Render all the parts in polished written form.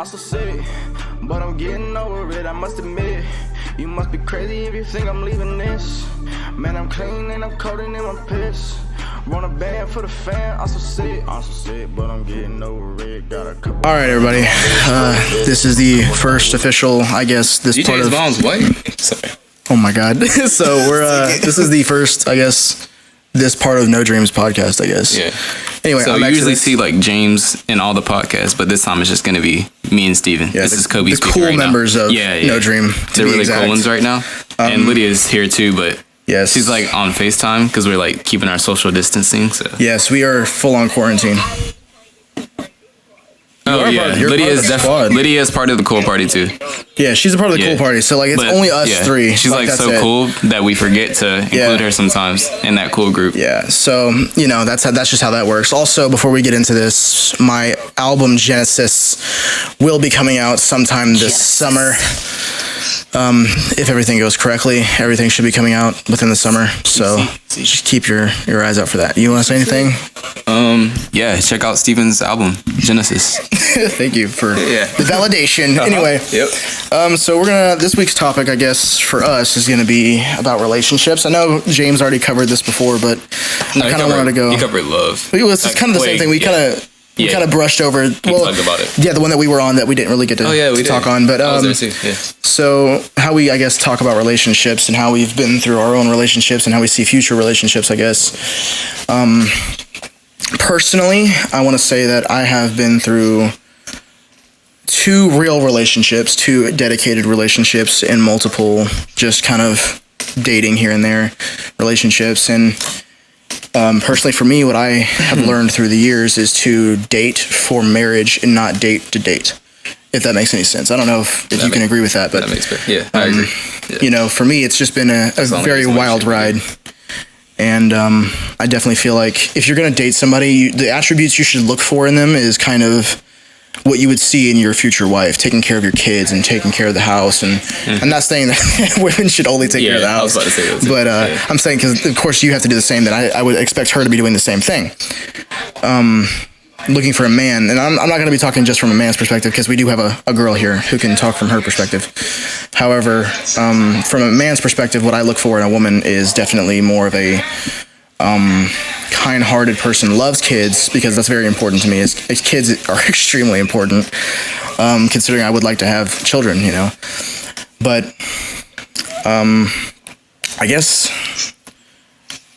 I'm so sick, but I'm getting over it, I must admit. You must be crazy if you think I'm leaving this. Man, I'm clean and I'm coated in my piss. Run a band for the fan, I'm so sick, but I'm getting over it. Got a couple. All right, everybody. This is the first official, I guess, this DJ's part of. mom's white. Sorry. Oh my God. So we're this is the first, I guess, this part of NoDream's podcast, I guess. Yeah. Anyway, so I'm you actually, usually see like James in all the podcasts, but this time it's just gonna be me and Steven. Yeah, this is Kobe the speaking cool right members now. of NoDream. They're really cool ones right now. And Lydia's here too, but yes, she's like on FaceTime because we're like keeping our social distancing. So yes, we are full on quarantine. oh yeah, Lydia is part of the cool party too. Yeah, she's a part of the cool party. So like, it's only us three. She's like so cool that we forget to include her sometimes in that cool group. Yeah, so you know that's just how that works. Also, before we get into this, my album Genesis will be coming out sometime this summer. If everything goes correctly, everything should be coming out within the summer. So just keep your eyes out for that. You want to say anything? Yeah, check out Steven's album Genesis. Thank you for the validation. Anyway, so this week's topic, I guess, for us is going to be about relationships. I know James already covered this before, but I kind of wanted to go. He covered love. It was kind of the same thing. We kind of brushed over. Talked about it. Yeah, the one that we were on that we didn't really get to talk on. But I was there too. Yeah. So how we, I guess, talk about relationships and how we've been through our own relationships and how we see future relationships, I guess. Personally, I want to say that I have been through 2 real relationships, 2 dedicated relationships, and multiple just kind of dating here and there relationships. And personally, for me, what I have learned through the years is to date for marriage and not date to date. If that makes any sense. I don't know if you can agree with that, but that makes sense. Yeah, I agree. Yeah. You know, for me, it's just been a very wild ride. And I definitely feel like if you're going to date somebody, the attributes you should look for in them is kind of what you would see in your future wife, taking care of your kids and taking care of the house. And I'm not saying that women should only take care of the house. I was about to say that too. But I'm saying, because of course you have to do the same, that I would expect her to be doing the same thing. Looking for a man, and I'm not going to be talking just from a man's perspective, because we do have a girl here who can talk from her perspective. However, from a man's perspective, what I look for in a woman is definitely more of a kind-hearted person, loves kids, because that's very important to me. As kids are extremely important, considering I would like to have children, you know. But I guess,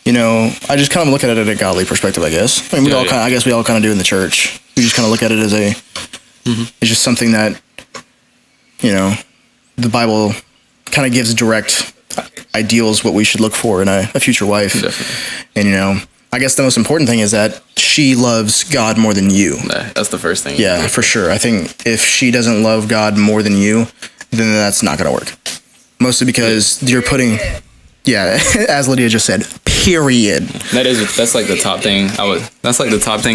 you know, I just kind of look at it at a godly perspective, I guess. I mean, I guess we all kind of do in the church. We just kind of look at it as it's just something that, you know, the Bible kind of gives direct ideals, what we should look for in a future wife. Definitely. And, you know, I guess the most important thing is that she loves God more than you. That's the first thing. Yeah, for sure. I think if she doesn't love God more than you, then that's not going to work. Mostly because you're putting... Yeah, as Lydia just said, period. That's like the top thing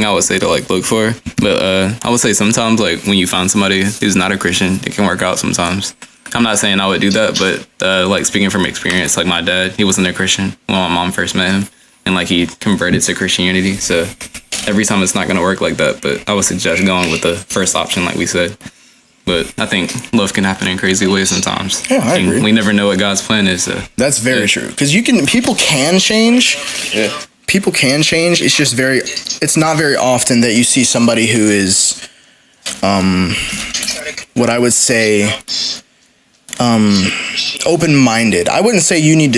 I would say to like look for. But I would say sometimes, like, when you find somebody who's not a Christian, it can work out sometimes. I'm not saying I would do that, but like, speaking from experience, like my dad, he wasn't a Christian when my mom first met him, and like he converted to Christianity. So every time it's not gonna work like that, but I would suggest going with the first option, like we said. But I think love can happen in crazy ways sometimes. Yeah, I agree. We never know what God's plan is. So. That's very true. Because people can change. Yeah. People can change. It's just it's not very often that you see somebody who is, what I would say, open-minded. I wouldn't say you need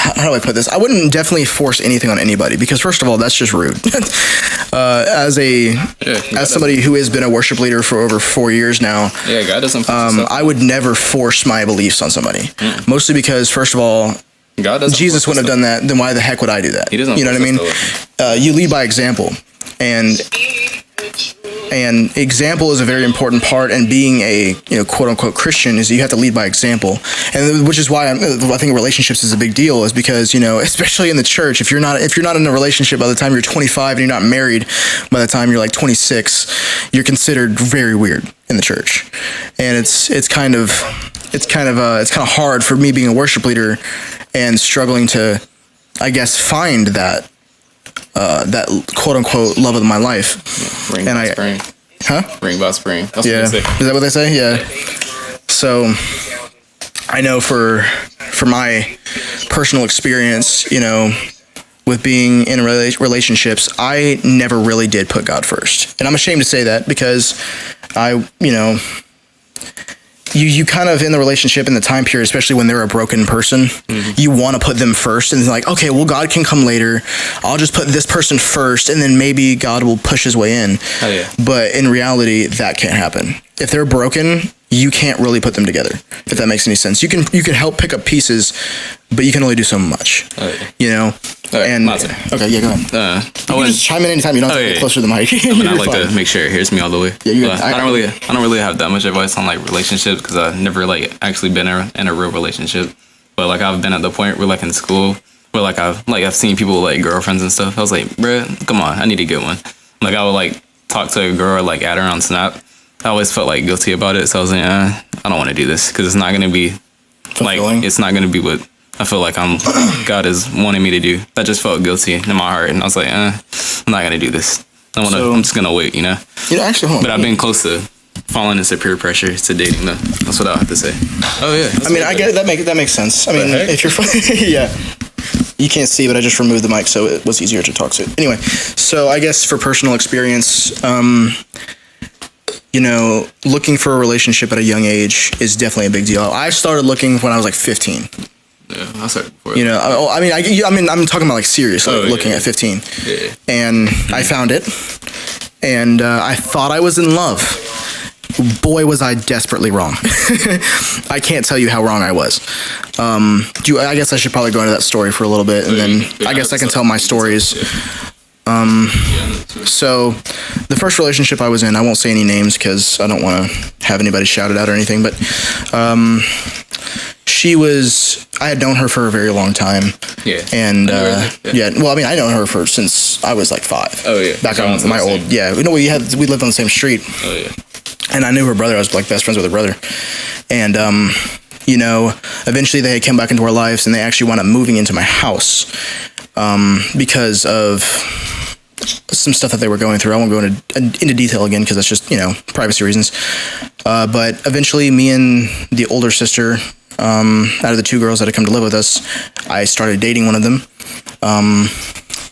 how do I put this? I wouldn't definitely force anything on anybody, because first of all, that's just rude. As somebody who has been a worship leader for over 4 years now, God doesn't force I would never force my beliefs on somebody. Mostly because, first of all, Jesus wouldn't have done that. Then why the heck would I do that? He doesn't. You know what I mean? You lead by example, and example is a very important part. And being a quote unquote Christian is you have to lead by example, and which is why I think relationships is a big deal. Is because, especially in the church, if you're not in a relationship by the time you're 25 and you're not married by the time you're like 26, you're considered very weird in the church. And it's kind of hard for me being a worship leader and struggling to, I guess, find that quote unquote love of my life. Ring by spring. That's Yeah. what they say. Is that what they say? Yeah. So I know for my personal experience, you know, with being in relationships, I never really did put God first. And I'm ashamed to say that because you kind of in the relationship in the time period, especially when they're a broken person, you want to put them first and like, okay, well, God can come later. I'll just put this person first and then maybe God will push his way in. Oh, yeah. But in reality, that can't happen. If they're broken, you can't really put them together, if that makes any sense. You can help pick up pieces, but you can only do so much. Oh, yeah. You know? Right, and my turn. okay, yeah, go ahead. I You can wouldn't. just chime in anytime. You don't have to get closer to the mic. I mean, I You're like fine. to make sure it hears me all the way. Yeah, you're But good. I don't really have that much advice on like relationships because I've never like actually been in a real relationship. But like I've been at the point where like in school where like I've seen people with like girlfriends and stuff. I was like, bruh, come on, I need to get one. Like I would like talk to a girl or like add her on Snap. I always felt like guilty about it, so I was like, I don't want to do this because it's not gonna be Fulfilling. like it's not gonna be what I feel like God is wanting me to do. That just felt guilty in my heart, and I was like, I'm not gonna do this. I'm just gonna wait, you know. You know, actually, hold on. But I've been close to falling into peer pressure to dating though. That's what I have to say. Oh yeah. I mean, I get it. That makes sense. I mean, heck? if you're yeah, you can't see, but I just removed the mic, so it was easier to talk to. Anyway, so I guess for personal experience, you know, looking for a relationship at a young age is definitely a big deal. I started looking when I was like 15. Yeah, I said before. You know, I'm talking about like seriously looking at 15. Yeah. And I found it, and I thought I was in love. Boy, was I desperately wrong. I can't tell you how wrong I was. I guess I should probably go into that story for a little bit, and then I guess I can tell my stories. So the first relationship I was in, I won't say any names because I don't want to have anybody shouted out or anything, but I had known her for a very long time. Yeah. And yeah. well, I mean, I known her since I was like 5. Oh yeah. Back on my old, we lived on the same street. Oh yeah. And I knew her brother. I was like best friends with her brother. And, you know, eventually they had come back into our lives and they actually wound up moving into my house because of some stuff that they were going through. I won't go into detail again because that's just, you know, privacy reasons. But eventually me and the older sister, out of the 2 girls that had come to live with us, I started dating one of them.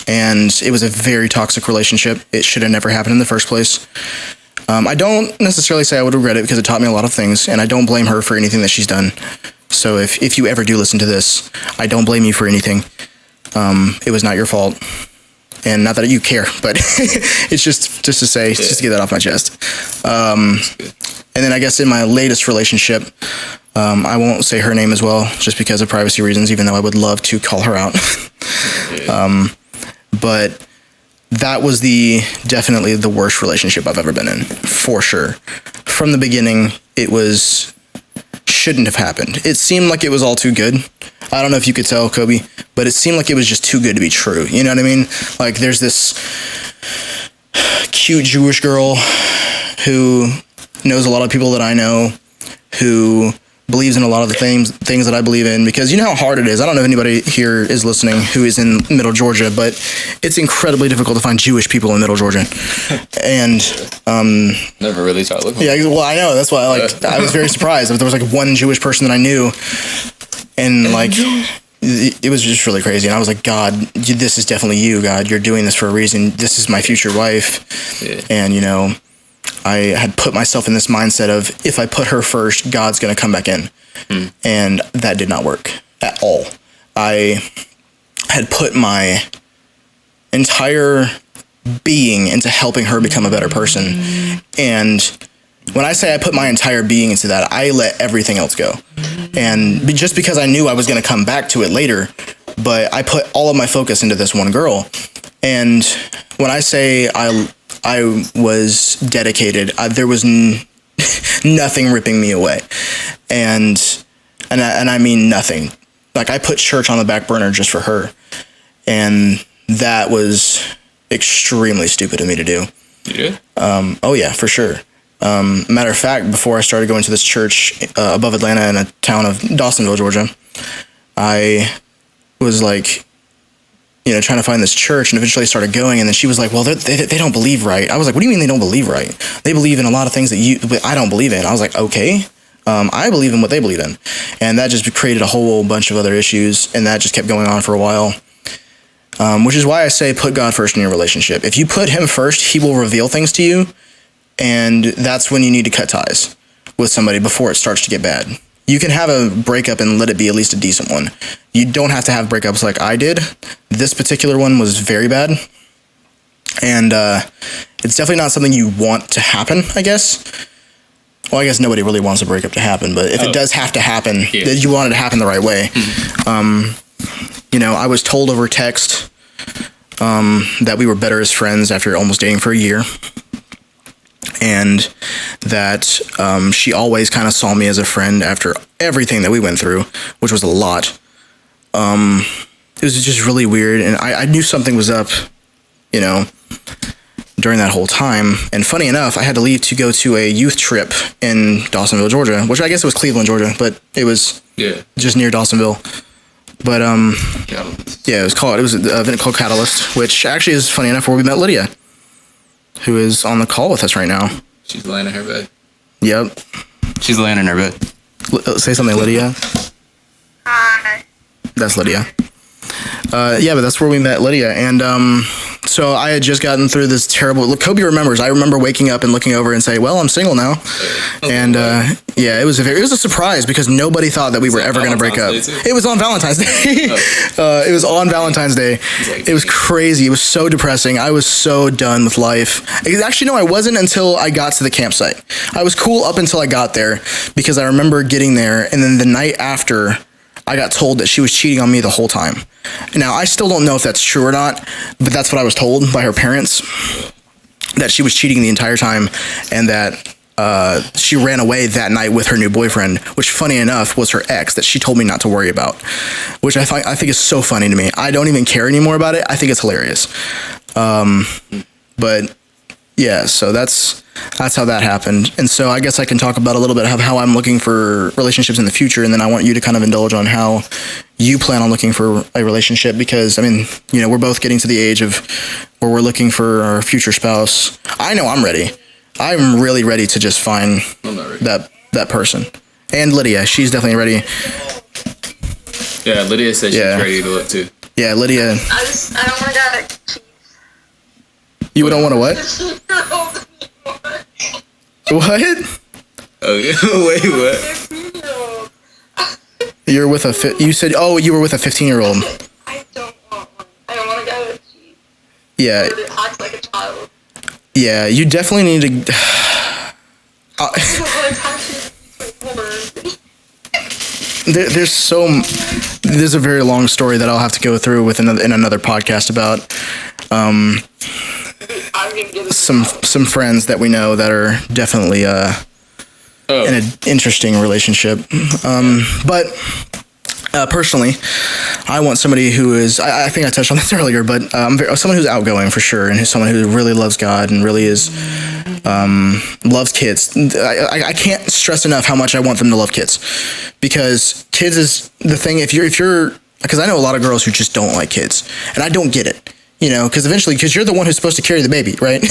And it was a very toxic relationship. It should have never happened in the first place. I don't necessarily say I would regret it because it taught me a lot of things, and I don't blame her for anything that she's done. So if you ever do listen to this, I don't blame you for anything. It was not your fault. And not that you care, but it's just to say, just to get that off my chest. And then I guess in my latest relationship, I won't say her name as well, just because of privacy reasons, even though I would love to call her out. But that was definitely the worst relationship I've ever been in, for sure. From the beginning, shouldn't have happened. It seemed like it was all too good. I don't know if you could tell, Kobe, but it seemed like it was just too good to be true. You know what I mean? Like there's this cute Jewish girl who knows a lot of people that I know, who believes in a lot of the things that I believe in, because you know how hard it is. I don't know if anybody here is listening who is in Middle Georgia, but it's incredibly difficult to find Jewish people in Middle Georgia. And never really tried looking. Yeah, well, I know. That's why I was very surprised that there was like one Jewish person that I knew, and like it was just really crazy. And I was like, God, this is definitely you, God. You're doing this for a reason. This is my future wife. Yeah. And you know, I had put myself in this mindset of if I put her first, God's going to come back in. And that did not work at all. I had put my entire being into helping her become a better person. And when I say I put my entire being into that, I let everything else go. And just because I knew I was going to come back to it later, but I put all of my focus into this one girl. And when I say I was dedicated, there was nothing ripping me away. And I mean nothing. Like I put church on the back burner just for her. And that was extremely stupid of me to do. You did? Oh yeah, for sure. Matter of fact, before I started going to this church above Atlanta in a town of Dawsonville, Georgia, I was like trying to find this church, and eventually started going. And then she was like, well, they don't believe right. I was like, what do you mean they don't believe right? They believe in a lot of things that I don't believe in. I was like, okay. I believe in what they believe in. And that just created a whole bunch of other issues, and that just kept going on for a while. Which is why I say put God first in your relationship. If you put him first, he will reveal things to you, and that's when you need to cut ties with somebody before it starts to get bad. You can have a breakup and let it be at least a decent one. You don't have to have breakups like I did. This particular one was very bad. And it's definitely not something you want to happen, I guess. Well, I guess nobody really wants a breakup to happen, but if it does have to happen, then you want it to happen the right way. Mm-hmm. I was told over text that we were better as friends after almost dating for a year. And that she always kind of saw me as a friend after everything that we went through, which was a lot. It was just really weird, and I knew something was up, during that whole time. And funny enough, I had to leave to go to a youth trip in Dawsonville, Georgia, which I guess it was Cleveland, Georgia, but it was just near Dawsonville. But it was an event called Catalyst, which actually is funny enough where we met Lydia, who is on the call with us right now. She's laying in her bed. Yep. She's laying in her bed. Say something, Lydia. Hi. That's Lydia. But that's where we met Lydia. And so I had just gotten through this terrible... Look, Kobe remembers. I remember waking up and looking over and saying, well, I'm single now. And it was a surprise because nobody thought that we were ever going to break up. It was on Valentine's Day. It was on Valentine's Day. It was crazy. It was so depressing. I was so done with life. Actually, no, I wasn't until I got to the campsite. I was cool up until I got there because I remember getting there, and then the night after, I got told that she was cheating on me the whole time. Now, I still don't know if that's true or not, but that's what I was told by her parents, that she was cheating the entire time, and that she ran away that night with her new boyfriend, which, funny enough, was her ex that she told me not to worry about, which I think is so funny to me. I don't even care anymore about it. I think it's hilarious. But yeah, so that's how that happened. And so I guess I can talk about a little bit of how I'm looking for relationships in the future, and then I want you to kind of indulge on how you plan on looking for a relationship, because we're both getting to the age of where we're looking for our future spouse. I know I'm ready. I'm really ready to just find that person. And Lydia, she's definitely ready. Yeah, Lydia said she's ready to look too. Yeah, Lydia. I don't want to get cheese. You don't want to what? What? Okay, wait, what? You're with you said, you were with a 15-year-old. I don't want one. I don't want to get cheese. Yeah. It acts like a child. Yeah, you definitely need to... There's a very long story that I'll have to go through in another podcast about some friends that we know that are definitely in an interesting relationship. But personally, I want somebody who is, I think I touched on this earlier, but someone who's outgoing for sure, and who's someone who really loves God and really is, loves kids. I can't stress enough how much I want them to love kids, because kids is the thing. Because I know a lot of girls who just don't like kids, and I don't get it. Because you're the one who's supposed to carry the baby, right?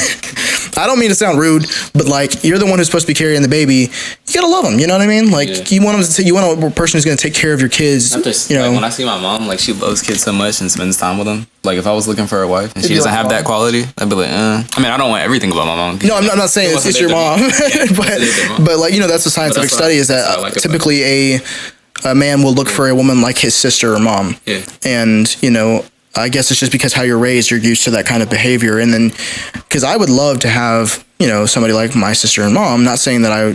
I don't mean to sound rude, but you're the one who's supposed to be carrying the baby. You gotta love them. You know what I mean? You want a person who's gonna take care of your kids. When I see my mom, she loves kids so much and spends time with them. If I was looking for a wife and she doesn't have that quality, I'd be like, I don't want everything about my mom. No, I'm not saying it's your mom, but that's a scientific study is that typically a man will look for a woman like his sister or mom. Yeah. And I guess it's just because how you're raised, you're used to that kind of behavior. And then, because I would love to have, somebody like my sister and mom, not saying that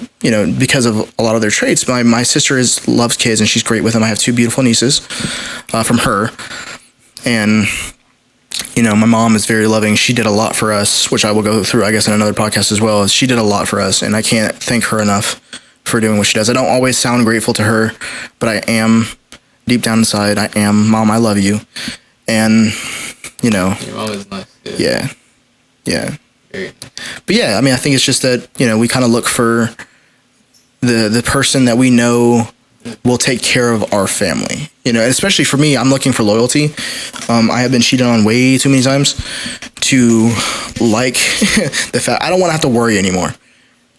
because of a lot of their traits, my sister loves kids and she's great with them. I have 2 beautiful nieces from her. And, my mom is very loving. She did a lot for us, which I will go through, I guess, in another podcast as well. She did a lot for us, and I can't thank her enough for doing what she does. I don't always sound grateful to her, but I am, deep down inside, I am. Mom, I love you. And, your mom is nice. Yeah. But yeah, I think it's just that, we kind of look for the person that we know will take care of our family. You know, and especially for me, I'm looking for loyalty. I have been cheated on way too many times to like the fact I don't want to have to worry anymore.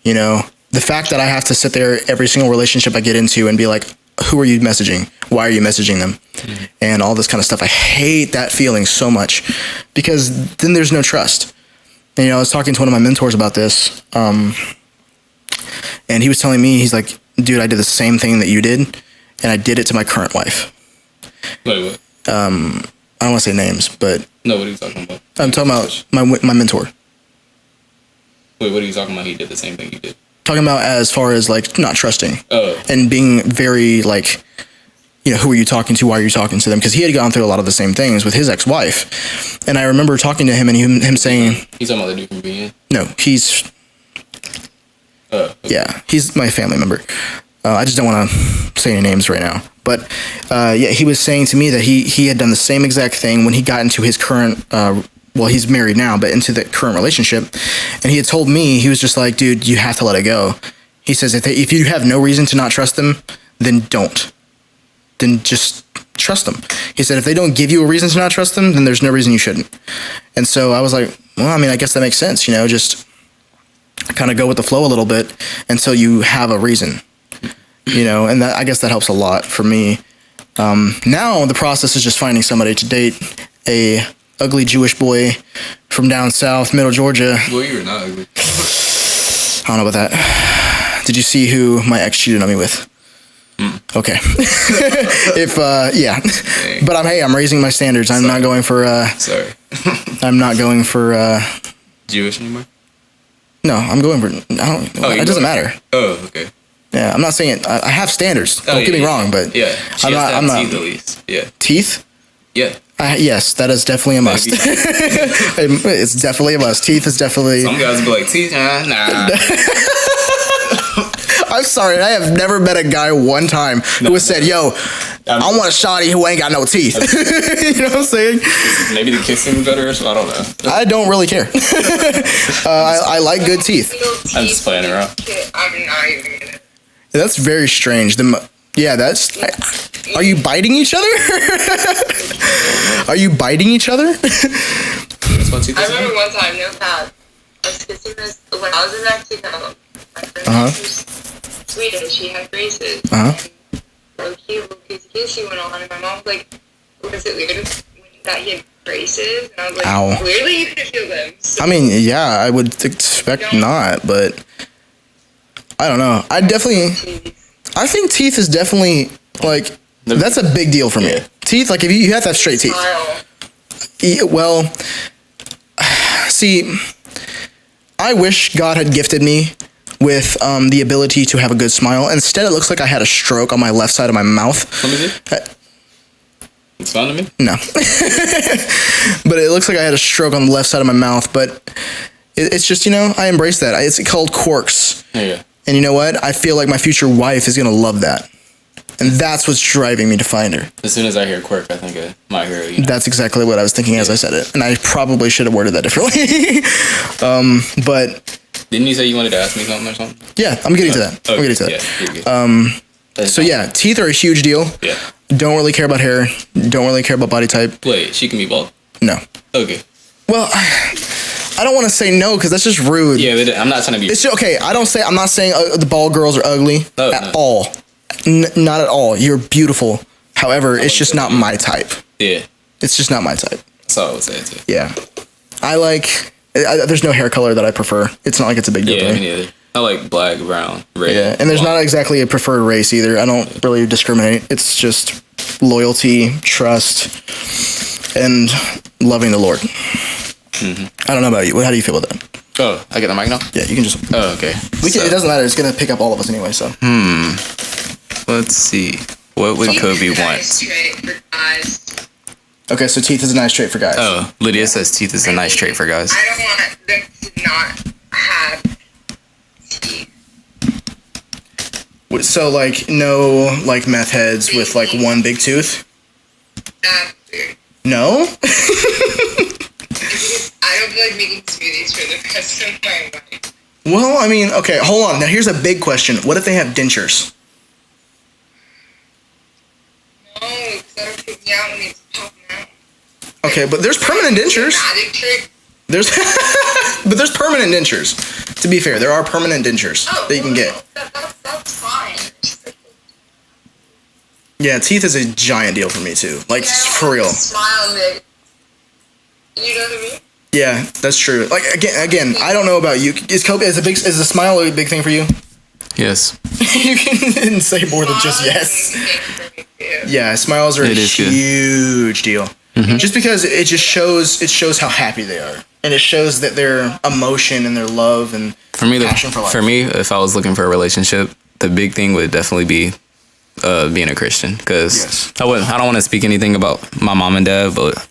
You know, the fact that I have to sit there every single relationship I get into and be like, who are you messaging? Why are you messaging them? And all this kind of stuff. I hate that feeling so much because then there's no trust. And, you know, I was talking to one of my mentors about this. And he was telling me, he's like, dude, I did the same thing that you did. And I did it to my current wife. Wait, what? I don't want to say names, but. No, what are you talking about? I'm talking about my mentor. Wait, what are you talking about? He did the same thing you did. Talking about as far as like not trusting. Oh. And being very like, you know, who are you talking to? Why are you talking to them? Because he had gone through a lot of the same things with his ex-wife. And I remember talking to him and him saying. He's talking about the dude from being. No, he's. Okay. Yeah, he's my family member. I just don't want to say any names right now. But yeah, he was saying to me that he had done the same exact thing when he got into his current. Well, he's married now, but into the current relationship. And he had told me, he was just like, dude, you have to let it go. He says, if you have no reason to not trust them, then don't. Then just trust them. He said, if they don't give you a reason to not trust them, then there's no reason you shouldn't. And so I was like, well, I mean, I guess that makes sense. You know, just kind of go with the flow a little bit until you have a reason. You know, and that, I guess that helps a lot for me. Now the process is just finding somebody to date a ugly Jewish boy from down south, middle Georgia. Well, you're not ugly. I don't know about that. Did you see who my ex cheated on me with? Okay. Yeah. Dang. But I'm raising my standards. I'm not going for Sorry. I'm not going for Jewish anymore? no, I'm going for it doesn't matter. Oh, okay. Yeah, I'm not saying I have standards. Don't get me wrong, but yeah, she I'm not teeth at least. Yeah. Teeth? Yeah. Yes, that is definitely a must. It's definitely a must. Teeth is definitely. Some guys be like, teeth, nah. I'm sorry, I have never met a guy one time who has said, yo, I want a shawty who ain't got no teeth. You know what I'm saying? Maybe the kissing better, so I don't know. I don't really care. I like good teeth. I'm just playing around. I'm not even gonna. That's very strange. Are you biting each other? Are you biting each other? I remember one time, no cap, I was kissing this when I was in Mexico. My friend was Swedish, she had braces. And low-key, little kissy went on, and my mom was like, was it weird that he had braces? And I was like, ow. Clearly you could feel them. So I mean, yeah, I would expect not, but I don't know. I think teeth is definitely, like, that's a big deal for me. Teeth, like, if you have to have straight teeth. Well, see, I wish God had gifted me with the ability to have a good smile. Instead, it looks like I had a stroke on my left side of my mouth. Let me see. It's fine to me? No. But it looks like I had a stroke on the left side of my mouth. But it's just, you know, I embrace that. It's called quirks. Yeah. And you know what? I feel like my future wife is going to love that. And that's what's driving me to find her. As soon as I hear quirk, I think I might hear you know. That's exactly what I was thinking as I said it. And I probably should have worded that differently. But didn't you say you wanted to ask me something or something? yeah, I'm getting to that. I'm getting to that. Yeah, you're good. So yeah, teeth are a huge deal. Yeah. Don't really care about hair. Don't really care about body type. Wait, she can be bald? No. Okay. Well, I don't want to say no because that's just rude. Yeah, but I'm not trying to be. It's just, okay. I'm not saying the bald girls are ugly at all. Not at all. You're beautiful. However, it's just not my type. Yeah. It's just not my type. That's all I would say too. Yeah. There's no hair color that I prefer. It's not like it's a big deal Yeah, to me me. neither. I like black, brown, red. Yeah, and there's not exactly a preferred race either. I don't really discriminate. It's just loyalty, trust, and loving the Lord. I don't know about you. How do you feel about that? Oh, I get the mic now? Yeah, you can just. Oh, okay. It doesn't matter. It's gonna pick up all of us anyway. So. Let's see. What would Kobe want? Nice trait for guys. Okay, so teeth is a nice trait for guys. Oh, Lydia says teeth is a nice trait for guys. I don't want them to not have teeth. So like no like meth heads with like one big tooth. That's weird. No. I don't feel like making smoothies for the rest of my life. Well, I mean, okay, hold on. Now here's a big question. What if they have dentures? Okay, but there's permanent dentures. Magic trick. There's but there's permanent dentures. To be fair, there are permanent dentures that you can get. That's fine. Yeah, teeth is a giant deal for me too. Like for real. Smile, Nick. You know what I mean? Yeah, that's true. Like again, I don't know about you. Is a smile a big thing for you? Yes. You can say more than just yes. Yeah, smiles are a huge deal. Mm-hmm. Just because it shows how happy they are, and it shows that their emotion and their love and passion for life. For me, if I was looking for a relationship, the big thing would definitely be being a Christian, because I don't want to speak anything about my mom and dad, but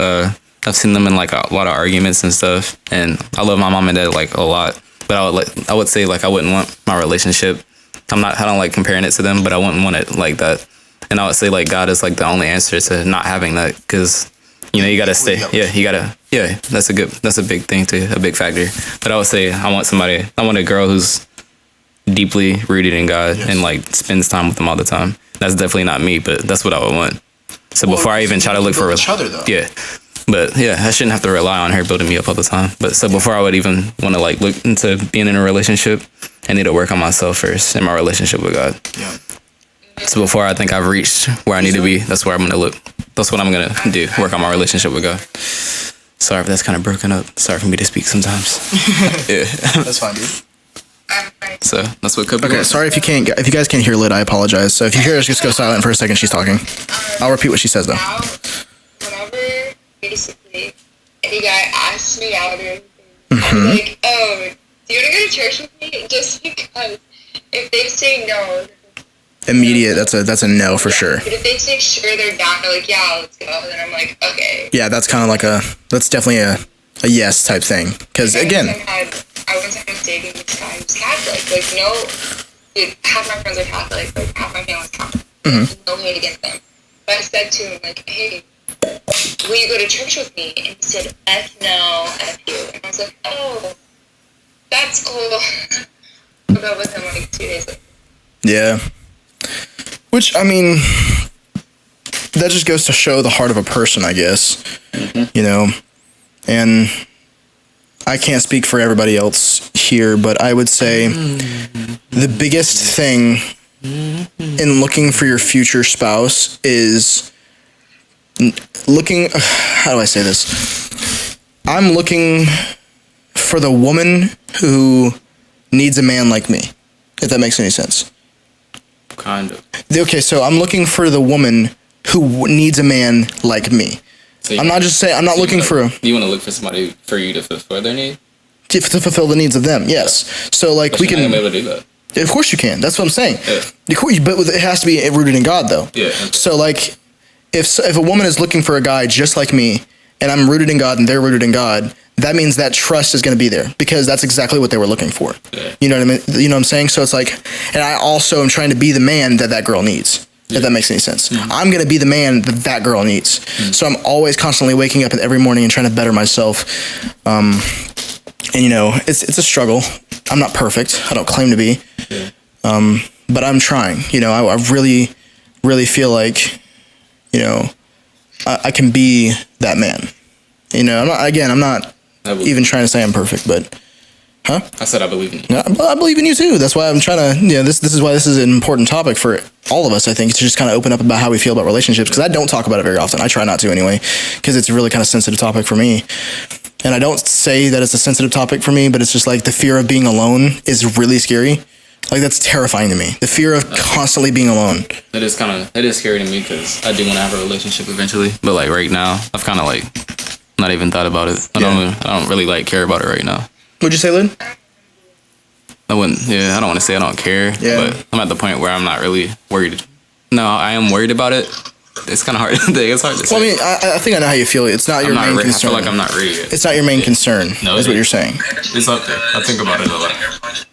I've seen them in like a lot of arguments and stuff, and I love my mom and dad like a lot, but I would say like I wouldn't want my relationship. I don't like comparing it to them, but I wouldn't want it like that. And I would say like God is like the only answer to not having that, because you gotta stay. Yeah, that's a big thing too, a big factor. But I would say I want a girl who's deeply rooted in God and like spends time with him all the time. That's definitely not me, but that's what I would want. So before I even try to look for each other though. Yeah. But yeah, I shouldn't have to rely on her building me up all the time. But so before I would even want to like look into being in a relationship, I need to work on myself first in my relationship with God. Yeah. So before I think I've reached where I need to be, that's where I'm gonna look. That's what I'm gonna do. Work on my relationship with God. Sorry if that's kind of broken up. Sorry for me to speak sometimes. Yeah. That's fine, dude. So that's what could be. Okay, sorry if you guys can't hear Lid, I apologize. So if you hear us, just go silent for a second. She's talking. I'll repeat what she says though. Now, whenever basically any guy asks me out or anything, I'm like, oh, do you want to go to church with me? Just because if they say no, immediate, that's a no for sure. But if they say sure, they're down, they're like, yeah, let's go, then I'm like, okay. Yeah, that's kind of like that's definitely a yes type thing. Because again, I once was dating this guy who's Catholic. Like, no, dude, half my friends are Catholic. Like, half my family's Catholic. No hate against them. But I said to him, like, hey, will you go to church with me? And he said, F no, F you. And I was like, oh, that's cool. I'll go with him like 2 days later. Yeah. Which, I mean, that just goes to show the heart of a person, I guess. You know? And I can't speak for everybody else here, but I would say the biggest thing in looking for your future spouse is looking... How do I say this? I'm looking for the woman who needs a man like me, if that makes any sense. Kind of. Okay, so I'm looking for the woman who needs a man like me. So I'm not looking for... You want to look for somebody for you to fulfill their need? To fulfill the needs of them, yes. Yeah. So, like, but we can... You're not gonna be able to do that. Of course you can. That's what I'm saying. Yeah. But it has to be rooted in God, though. Yeah. So, like, if a woman is looking for a guy just like me, and I'm rooted in God and they're rooted in God, that means that trust is going to be there, because that's exactly what they were looking for. Yeah. You know what I mean? You know what I'm saying? So it's like... And I also am trying to be the man that girl needs. If that makes any sense. Mm-hmm. I'm going to be the man that girl needs. Mm-hmm. So I'm always constantly waking up every morning and trying to better myself. And, you know, it's a struggle. I'm not perfect. I don't claim to be. Yeah. But I'm trying. You know, I really, really feel like, you know, I can be that man. You know, I'm not even trying to say I'm perfect, but... Huh? I said I believe in you. I believe in you too. That's why I'm trying to, you know, this is why this is an important topic for all of us, I think, to just kind of open up about how we feel about relationships, because I don't talk about it very often. I try not to anyway, because it's a really kind of sensitive topic for me. And I don't say that it's a sensitive topic for me, but it's just like the fear of being alone is really scary. Like, that's terrifying to me. The fear of constantly being alone. It is scary to me, because I do want to have a relationship eventually. But like right now, I've kind of like not even thought about it. I don't really like care about it right now. What'd you say, Lynn? I don't want to say I don't care, but I'm at the point where I'm not really worried. No, I am worried about it. It's kind of hard to think. It's hard to say. Well, I mean, I think I know how you feel. It's not your main concern. I feel like I'm not ready yet. It's not your main concern, is what you're saying. It's up there. I think about it a lot.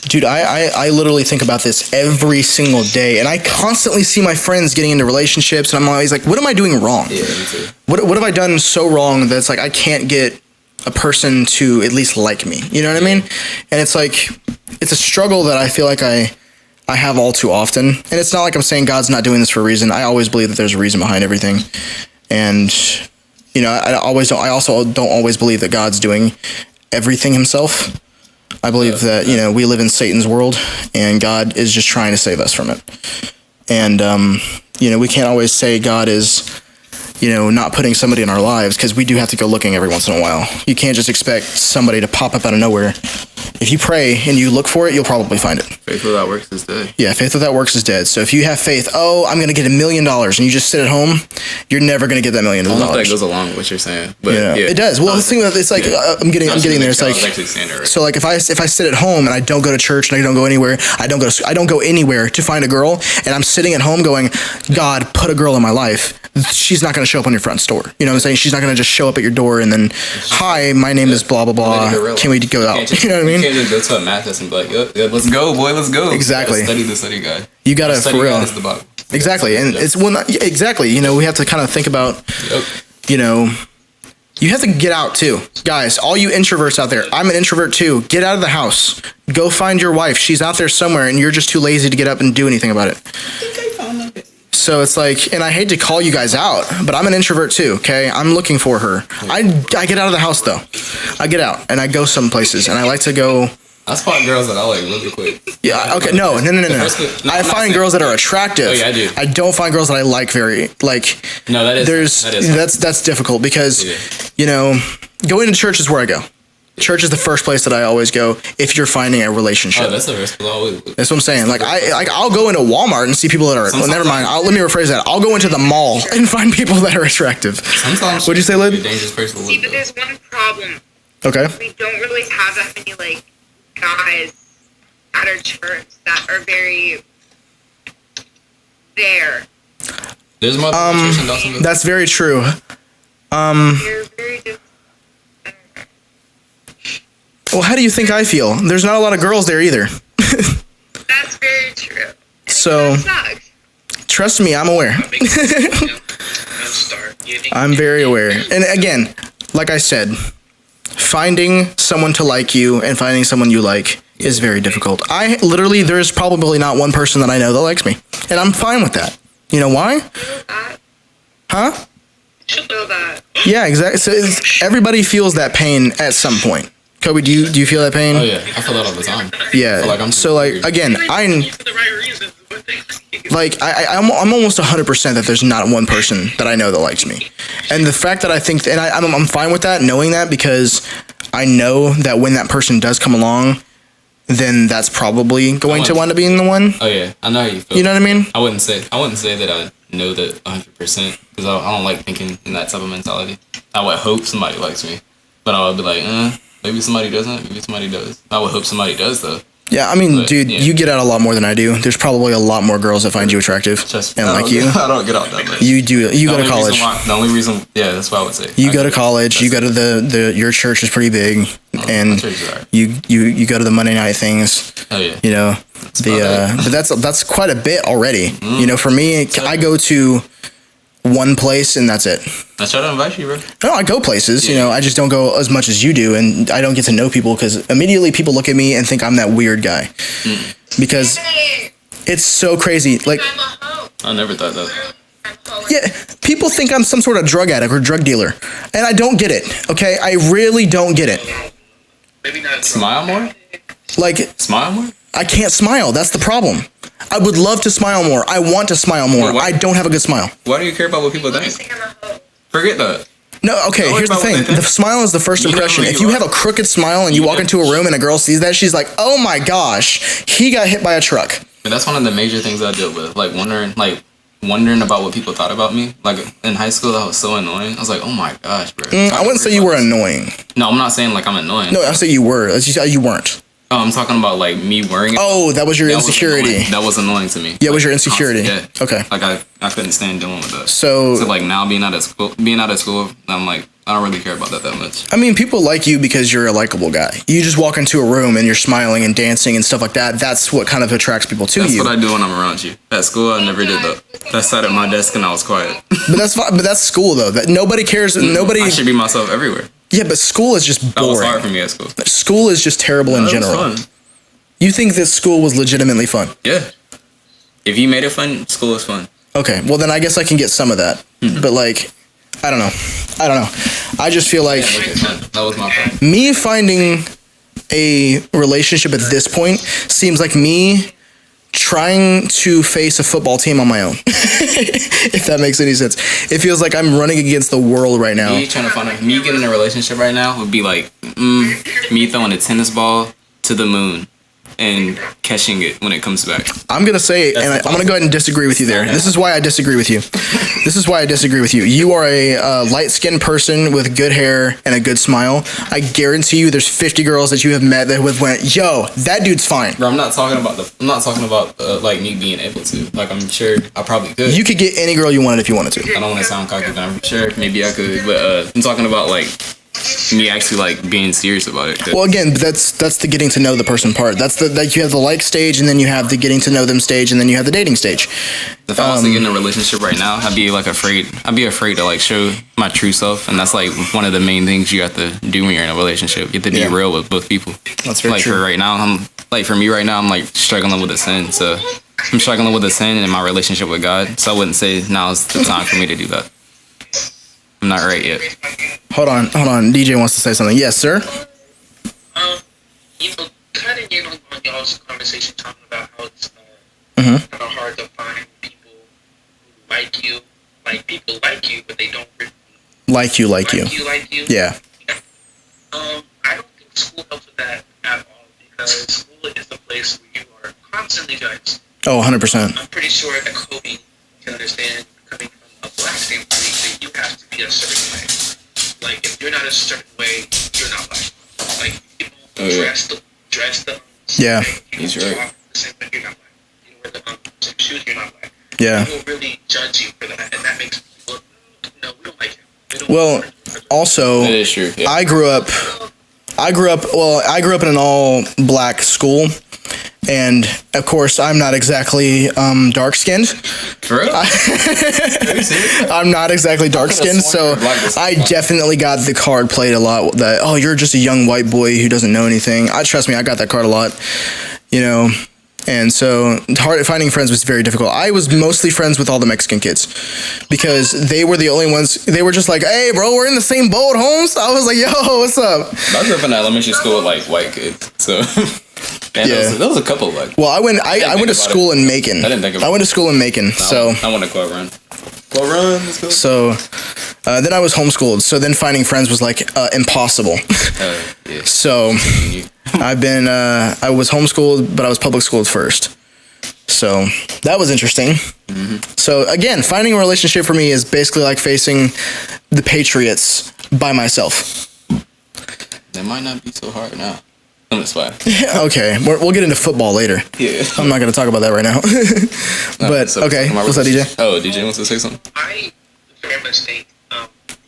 Dude, I literally think about this every single day, and I constantly see my friends getting into relationships, and I'm always like, what am I doing wrong? Yeah, me too. What have I done so wrong that it's like I can't get a person to at least like me? You know what I mean? And it's like, it's a struggle that I feel like I have all too often. And it's not like I'm saying God's not doing this for a reason. I always believe that there's a reason behind everything. And, You know, I also don't always believe that God's doing everything himself. I believe that, you know, we live in Satan's world and God is just trying to save us from it. And, you know, we can't always say God is, you know, not putting somebody in our lives, because we do have to go looking every once in a while. You can't just expect somebody to pop up out of nowhere. If you pray and you look for it, you'll probably find it. Faith without works is dead. Yeah, faith without works is dead. So if you have faith, I'm going to get $1 million, and you just sit at home, you're never going to get that $1 million. I don't know if that goes along with what you're saying, but yeah, it does. Well, the thing about it's like I'm getting there. It's like, so like if I sit at home and I don't go to church and I don't go anywhere, I don't go anywhere to find a girl, and I'm sitting at home going, God, put a girl in my life. She's not going to show up on your front door. You know what I'm saying? She's not going to just show up at your door and then, hi, my name is blah blah blah. Can we go out? You know what I mean? You can't just go to a math test and be like, yeah, let's go, boy, let's go. Exactly. Study the study guide. You gotta, for real. The Bible. Exactly, and it's exactly. You know, we have to kind of think about. You know, you have to get out too, guys. All you introverts out there, I'm an introvert too. Get out of the house. Go find your wife. She's out there somewhere, and you're just too lazy to get up and do anything about it. So it's like, and I hate to call you guys out, but I'm an introvert too, okay? I'm looking for her. I get out of the house, though. I get out, and I go some places, and I like to go... I spot girls that I like really quick. Yeah, okay, no. I find girls that are attractive. Oh, yeah, I do. I don't find girls that I like very, like... No, that's difficult, because, you know, going to church is where I go. Church is the first place that I always go if you're finding a relationship. Oh, that's the first place I always look. That's what I'm saying. Like I'll go into Walmart and see people that are. Well, never mind. Let me rephrase that. I'll go into the mall and find people that are attractive. Sometimes. What'd you say, Lyd? A dangerous person to See, look but there's one problem. Okay. We don't really have that many like guys at our church that are very there. There's more church in Dawsonville. That's very true. They're very different. Well, how do you think I feel? There's not a lot of girls there either. That's very true. So, That sucks. trust me, I'm aware. I'm very aware. And again, like I said, finding someone to like you and finding someone you like is very difficult. There's probably not one person that I know that likes me. And I'm fine with that. You know why? Huh? Feel that. Yeah, exactly. So everybody feels that pain at some point. Kobe, do you feel that pain? Oh yeah, I feel that all the time. Yeah. Again, I'm almost 100% that there's not one person that I know that likes me, and the fact that I think, and I'm fine with that, knowing that, because I know that when that person does come along, then that's probably going to wind up being the one. Oh yeah, I know how you feel. You know what I mean? I wouldn't say that I know that 100%, because I don't like thinking in that type of mentality. I would hope somebody likes me, but I would be like, maybe somebody doesn't, maybe somebody does. I would hope somebody does, though. Yeah, I mean, dude, you get out a lot more than I do. There's probably a lot more girls that find you attractive and like you. I don't get out that much. You do. You go to college. The only reason, that's what I would say. You go to college. You go to your church is pretty big, and you go to the Monday night things. Oh yeah. You know, but that's quite a bit already. Mm. You know, for me, I go to one place and that's it. I try to invite you, bro. No, I go places. Yeah. You know, I just don't go as much as you do, and I don't get to know people because immediately people look at me and think I'm that weird guy. Mm. Because it's so crazy. Like, I never thought that. Yeah, people think I'm some sort of drug addict or drug dealer, and I don't get it. Okay, I really don't get it. Maybe not. Smile more. Like, smile more. I can't smile. That's the problem. I would love to smile more. I want to smile more. I don't have a good smile. Why do you care about what people think? Forget that. No, okay, here's the thing. The smile is the first impression. If you have a crooked smile and you walk into a room and a girl sees that, she's like, oh my gosh, he got hit by a truck. And that's one of the major things I deal with. Like, wondering about what people thought about me. Like, in high school, that was so annoying. I was like, oh my gosh, bro. I wouldn't say you were annoying. No, I'm not saying like I'm annoying. No, I say you were. You weren't. Oh, I'm talking about like me wearing it. Oh, that was your insecurity. That was annoying to me. Yeah, it was your insecurity. Yeah. Okay. Like I couldn't stand dealing with that. So like now being out of school, I'm like, I don't really care about that much. I mean, people like you because you're a likable guy. You just walk into a room and you're smiling and dancing and stuff like that. That's what kind of attracts people to you. That's what I do when I'm around you. At school, I never did that. I sat at my desk and I was quiet. But that's school though. That nobody cares. Nobody. I should be myself everywhere. Yeah, but school is just boring. That was hard for me at school. School is just terrible in general. It was fun. You think this school was legitimately fun? Yeah. If you made it fun, school is fun. Okay, well then I guess I can get some of that. Mm-hmm. But like, I don't know. I just feel like that was my point. me finding a relationship at this point seems like me trying to face a football team on my own. If that makes any sense. It feels like I'm running against the world right now. Me getting in a relationship right now would be like me throwing a tennis ball to the moon and catching it when it comes back. I'm going to say, and I'm going to go ahead and disagree with you there. This is why I disagree with you. You are a light-skinned person with good hair and a good smile. I guarantee you there's 50 girls that you have met that went, yo, that dude's fine. Bro, I'm not talking about like me being able to. Like, I'm sure I probably could. You could get any girl you wanted if you wanted to. I don't want to sound cocky, but I'm sure maybe I could. But I'm talking about like me actually like being serious about it. Well, again, that's the getting to know the person part. That's you have the like stage, and then you have the getting to know them stage, and then you have the dating stage. If I was to get in a relationship right now, I'd be afraid to like show my true self, and that's like one of the main things you have to do when you're in a relationship. You have to be real with both people. That's very true. For me right now, I'm like struggling with a sin. So I'm struggling with a sin in my relationship with God. So I wouldn't say now's the time for me to do that. I'm not right yet. Hold on. DJ wants to say something. Yes, sir. Kind of on y'all's conversation talking about how it's kind of hard to find people who like you. Like, people like you, but they don't really like you. Yeah. I don't think school helps with that at all, because school is the place where you are constantly judged. Oh, 100%. I'm pretty sure that Kobe can understand, coming from a black standpoint, that you have to be a certain way. Like, if you're not a certain way, you're not black. Like, you don't dress the yeah. He's right. Walk the same way, you're not black. You don't wear the same shoes, you're not black. Yeah. People really judge you for that, and that makes people look, no, we don't like him. Well, also, that is true. Yeah. I grew up in an all black school, and of course I'm not exactly dark skinned. For real? I'm not exactly dark skinned, so I definitely got the card played a lot that, oh, you're just a young white boy who doesn't know anything. Trust me, I got that card a lot, and so finding friends was very difficult. I was mostly friends with all the Mexican kids because they were the only ones. They were just like, hey, bro, we're in the same boat, Holmes. I was like, yo, what's up? I grew up in elementary school with like white kids, so there was a couple of like. Well, I went to school in Macon. I didn't think about it. I went to school in Macon, so I want to quote run. Let's go. So then I was homeschooled. So then finding friends was like impossible. Yeah. So I was homeschooled, but I was public schooled first. So that was interesting. Mm-hmm. So again, finding a relationship for me is basically like facing the Patriots by myself. That might not be so hard now. I'm just fine. Okay, we'll get into football later. Yeah. I'm not going to talk about that right now. But, okay, what's up, DJ? Oh, DJ wants to say something? I very much think,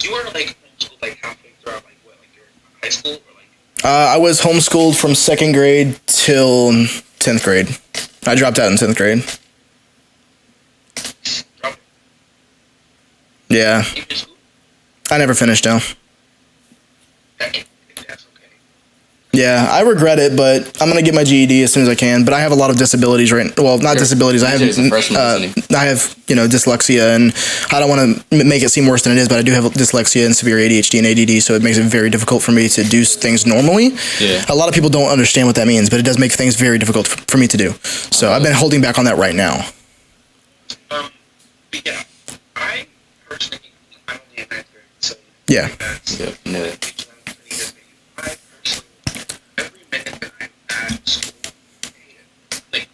you were like homeschooled like halfway throughout like what, like your high school or like? I was homeschooled from 2nd grade till 10th grade. I dropped out in 10th grade. Yeah. I never finished now. Yeah, I regret it, but I'm gonna get my GED as soon as I can. But I have a lot of disabilities disabilities. I have dyslexia, and I don't want to make it seem worse than it is. But I do have dyslexia and severe ADHD and ADD, so it makes it very difficult for me to do things normally. Yeah. A lot of people don't understand what that means, but it does make things very difficult for me to do. So I've been holding back on that right now. Yeah, I personally, I'm only a ninth grade, so yeah.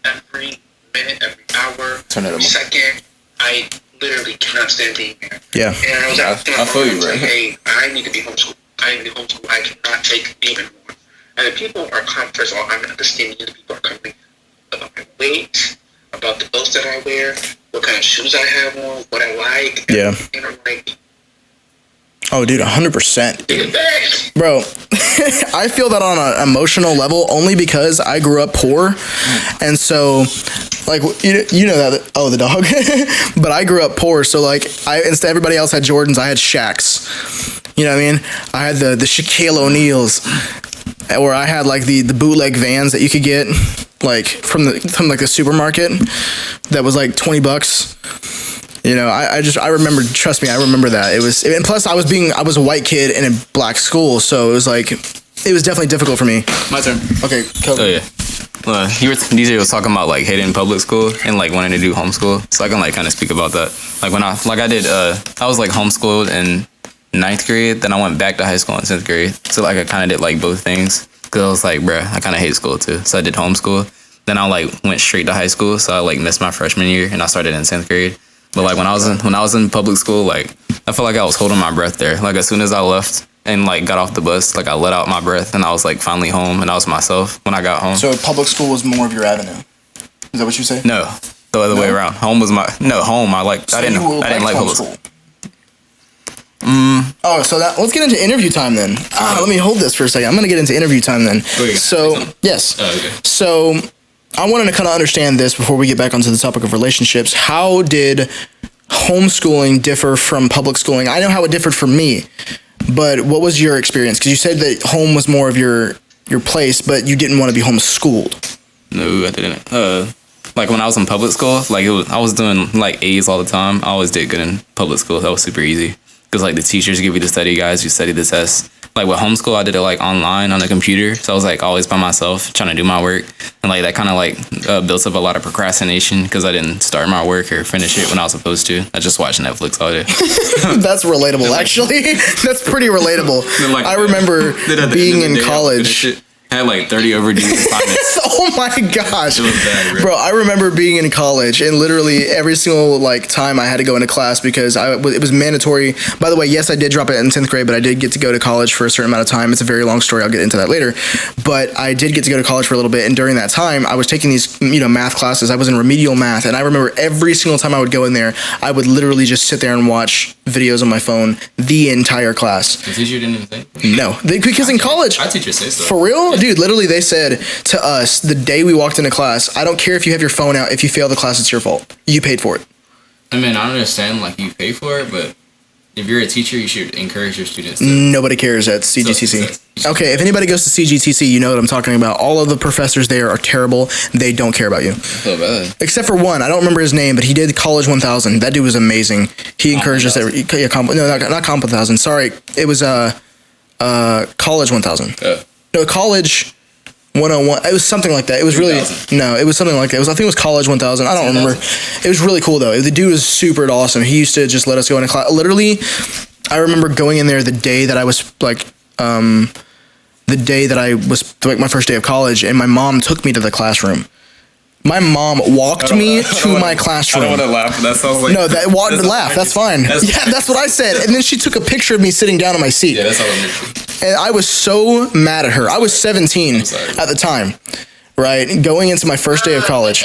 Every minute, every hour, every second, I literally cannot stand being there. Yeah. And I was I feel you, right? Like, hey, I need to be homeschooled. I cannot take being anymore. And the people are coming, first of all, I'm understanding the people are coming about my weight, about the clothes that I wear, what kind of shoes I have on, what I like. Yeah. And I'm like, oh, dude, 100%. Bro, I feel that on an emotional level only because I grew up poor. And so, like, you know that, oh, the dog. But I grew up poor. So, like, instead everybody else had Jordans, I had Shaqs. You know what I mean? I had the Shaquille O'Neals. Or I had, like, the bootleg Vans that you could get, like, from like the supermarket that was, like, $20. You know, I remember, trust me, I remember that. It was, and plus I was a white kid in a black school, so it was like, it was definitely difficult for me. My turn. Okay, cool. Oh, yeah. DJ was talking about like hating public school and like wanting to do homeschool, so I can like kind of speak about that. Like when I was like homeschooled in 9th grade, then I went back to high school in 10th grade. So like I kind of did like both things because I was like, bruh, I kind of hate school too. So I did homeschool. Then I like went straight to high school, so I like missed my freshman year and I started in 10th grade. But like when I was in public school, like I felt like I was holding my breath there. Like as soon as I left and like got off the bus, like I let out my breath and I was like finally home and I was myself when I got home. So public school was more of your avenue. Is that what you say? No, the other way around. Home. I didn't like public school. Oh, so let's get into interview time then. Let me hold this for a second. I'm going to get into interview time then. So, yes. Oh, okay. So, I wanted to kind of understand this before we get back onto the topic of relationships. How did homeschooling differ from public schooling? I know how it differed for me, but what was your experience? Because you said that home was more of your place, but you didn't want to be homeschooled. No, I didn't. Like when I was in public school, like I was doing like A's all the time. I always did good in public school. That was super easy. Because like the teachers give you the study guides, you study the tests. Like with homeschool, I did it like online on the computer, so I was like always by myself trying to do my work, and like that kind of like built up a lot of procrastination because I didn't start my work or finish it when I was supposed to. I just watched Netflix all day. That's relatable, actually. That's pretty relatable. Like, I remember being in college. I had like 30 overdue assignments. Oh my gosh. It was bad, bro. I remember being in college and literally every single like time I had to go into class because it was mandatory. By the way, yes, I did drop it in 10th grade, but I did get to go to college for a certain amount of time. It's a very long story. I'll get into that later. But I did get to go to college for a little bit, and during that time, I was taking these, math classes. I was in remedial math, and I remember every single time I would go in there, I would literally just sit there and watch videos on my phone the entire class. The teacher didn't even think? No, because in college, our teacher says so. For real? Yeah. Dude, literally they said to us the day we walked into class, I don't care if you have your phone out. If you fail the class, it's your fault. You paid for it. I mean, I understand like you pay for it, but if you're a teacher, you should encourage your students to. Nobody cares at CGTC. Okay, if anybody goes to CGTC, you know what I'm talking about. All of the professors there are terrible. They don't care about you. So bad. Except for one. I don't remember his name, but he did College 1000. That dude was amazing. He encouraged us. Not Comp 1000. Sorry. It was College 1000. No, College 101. It was something like that. It was really... No, it was something like that. I think it was College 1000. I don't remember. It was really cool, though. The dude was super awesome. He used to just let us go into class. Literally, I remember going in there the day that I was, like my first day of college, and my mom took me to the classroom. My mom walked me to my classroom. I don't want to laugh, but that sounds like... No, laugh. That's fine. That's what I said. And then she took a picture of me sitting down on my seat. Yeah, that's how it makes And I was so mad at her. I was 17 at the time, right? Going into my first day of college.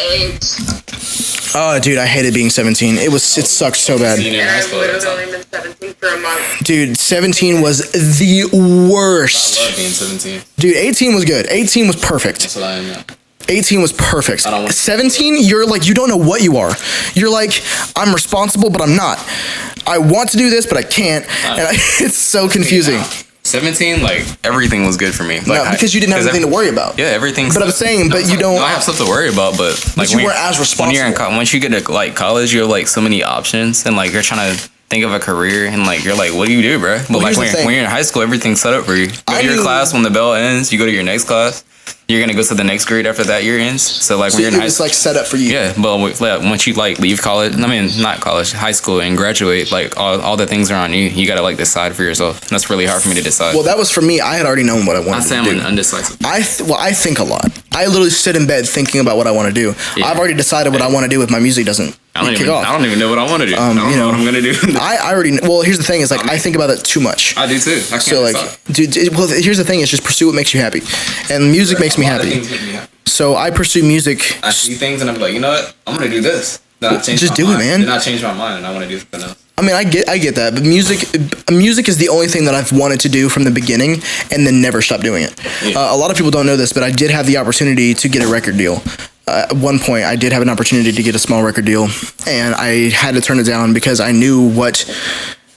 Oh, dude, I hated being 17. It sucked so bad. I've literally only been 17 for a month. Dude, 17 was the worst. I love being 17. Dude, 18 was good. 18 was perfect. That's what I am now. 18 was perfect. 17, you're like, you don't know what you are. You're like, I'm responsible, but I'm not. I want to do this, but I can't. And it's so confusing. 17, like, everything was good for me. Like, no, because you didn't have anything to worry about. Yeah, everything. But I'm saying, but you don't. No, I have stuff to worry about, but like, you weren't as responsible. Once you get to like college, you have like so many options, and like you're trying to think of a career, and like you're like, what do you do, bro? But like when you're in high school, everything's set up for you. Go to your class. When the bell ends, you go to your next class. You're gonna go to the next grade after that year ends. So like when you're in high school, it's like set up for you. Yeah, but once you like leave college, I mean not college, high school, and graduate, like all the things are on you. You gotta like decide for yourself. And that's really hard for me to decide. Well, that was for me. I had already known what I wanted to do. I'm undecisive. I think a lot. I literally sit in bed thinking about what I want to do. Yeah. I've already decided what I want to do if my music doesn't kick off. I don't even know what I want to do. I don't know what I'm gonna do. I already. Well, here's the thing: is like I think about it too much. I do too. I can't so like, dude. Well, here's the thing: is just pursue what makes you happy, and music makes me happy. So I pursue music. I see things and I'm like, you know what? I'm gonna do this. Then I change just do mind. It, man. Then I change my mind and I want to do something else. I mean, I get that, but music is the only thing that I've wanted to do from the beginning, and then never stop doing it. Yeah. A lot of people don't know this, but I did have the opportunity to get a record deal. At one point, I did have an opportunity to get a small record deal, and I had to turn it down because I knew what.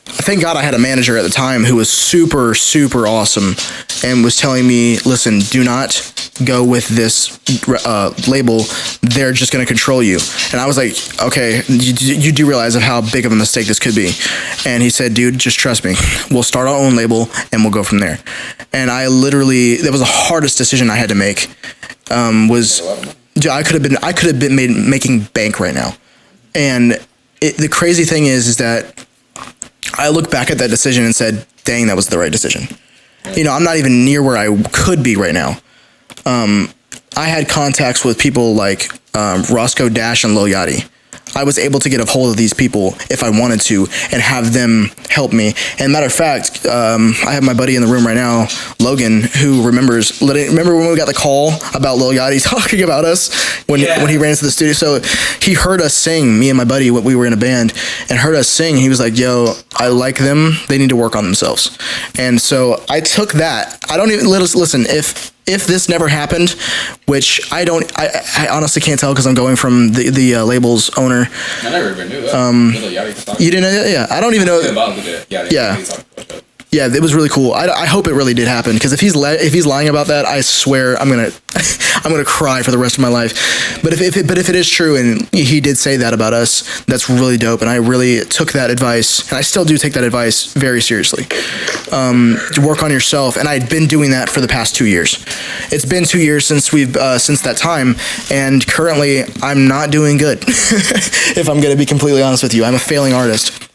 Thank God I had a manager at the time who was super, super awesome and was telling me, listen, do not go with this label, they're just going to control you. And I was like, okay, you do realize of how big of a mistake this could be. And he said, dude, just trust me. We'll start our own label and we'll go from there. And I literally, that was the hardest decision I had to make. I could have been making bank right now. And the crazy thing is that I look back at that decision and said, dang, that was the right decision. You know, I'm not even near where I could be right now. I had contacts with people like Roscoe Dash and Lil Yachty. I was able to get a hold of these people if I wanted to and have them help me. And matter of fact, I have my buddy in the room right now, Logan, who remembers. Remember when we got the call about Lil Yachty talking about us when he ran into the studio? So he heard us sing, me and my buddy, when we were in a band, and heard us sing. He was like, "Yo, I like them. They need to work on themselves." And so I took that. I don't even listen. If this never happened, which I honestly can't tell because I'm going from the label's owner. I never even knew that. You didn't know that? Yeah, I don't even know. Yeah, it was really cool. I hope it really did happen because if he's lying about that, I swear I'm gonna cry for the rest of my life. But if it is true and he did say that about us, that's really dope. And I really took that advice, and I still do take that advice very seriously. To work on yourself, and I'd been doing that for the past 2 years. It's been 2 years since that time, and currently I'm not doing good. If I'm gonna be completely honest with you, I'm a failing artist.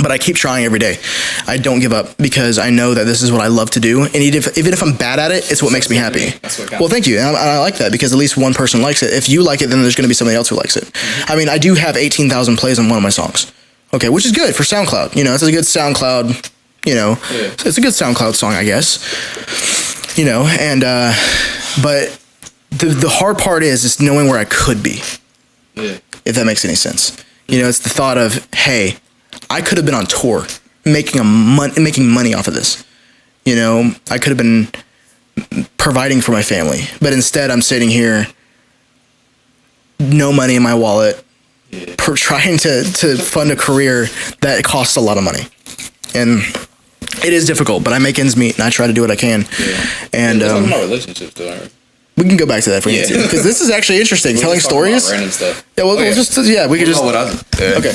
But I keep trying every day. I don't give up because I know that this is what I love to do. And even if I'm bad at it, it's what makes me happy. Well, thank you. And I like that because at least one person likes it. If you like it, then there's going to be somebody else who likes it. Mm-hmm. I mean, I do have 18,000 plays on one of my songs. Okay, which is good for SoundCloud. You know, it's a good SoundCloud, you know, it's a good SoundCloud song, I guess. You know, and, but the hard part is knowing where I could be. Yeah. If that makes any sense. You know, it's the thought of, hey, I could have been on tour making money off of this. You know, I could have been providing for my family, but instead I'm sitting here, no money in my wallet, trying to fund a career that costs a lot of money. And it is difficult, but I make ends meet and I try to do what I can. Yeah. And talking about relationships though, right? We can go back to that if we need to, because this is actually interesting. Telling stories. Random stuff. Yeah, we'll just we could just. Okay.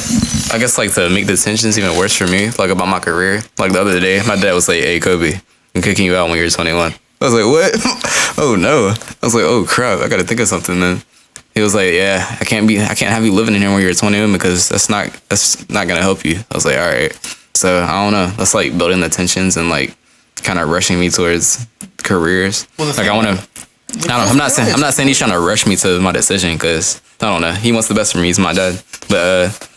I guess like to make the tensions even worse for me, like about my career. Like the other day, my dad was like, "Hey, Kobe, I'm kicking you out when you're 21." I was like, "What?" Oh no. I was like, "Oh crap, I got to think of something then." He was like, "Yeah, I can't have you living in here when you're 21 because that's not gonna help you." I was like, "All right." So I don't know. That's like building the tensions and like kind of rushing me towards careers. Well, like I want to. I'm not saying he's trying to rush me to my decision because I don't know. He wants the best for me. He's my dad, but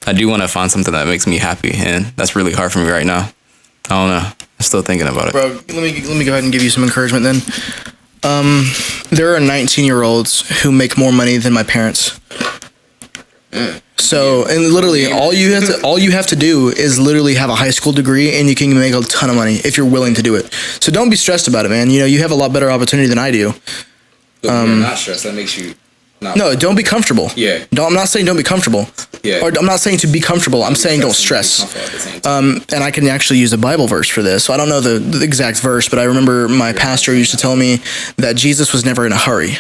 I do want to find something that makes me happy, and that's really hard for me right now. I don't know. I'm still thinking about it. Bro, let me go ahead and give you some encouragement then. There are 19-year-olds who make more money than my parents. So, and literally, all you have to do is literally have a high school degree, and you can make a ton of money if you're willing to do it. So don't be stressed about it, man. You know, you have a lot better opportunity than I do. But you're not stressed. That makes you. No, don't be comfortable. Yeah. I'm not saying don't be comfortable. Yeah. Or I'm not saying to be comfortable. I'm saying don't stress. And I can actually use a Bible verse for this. So I don't know the exact verse, but I remember my pastor used to tell me that Jesus was never in a hurry.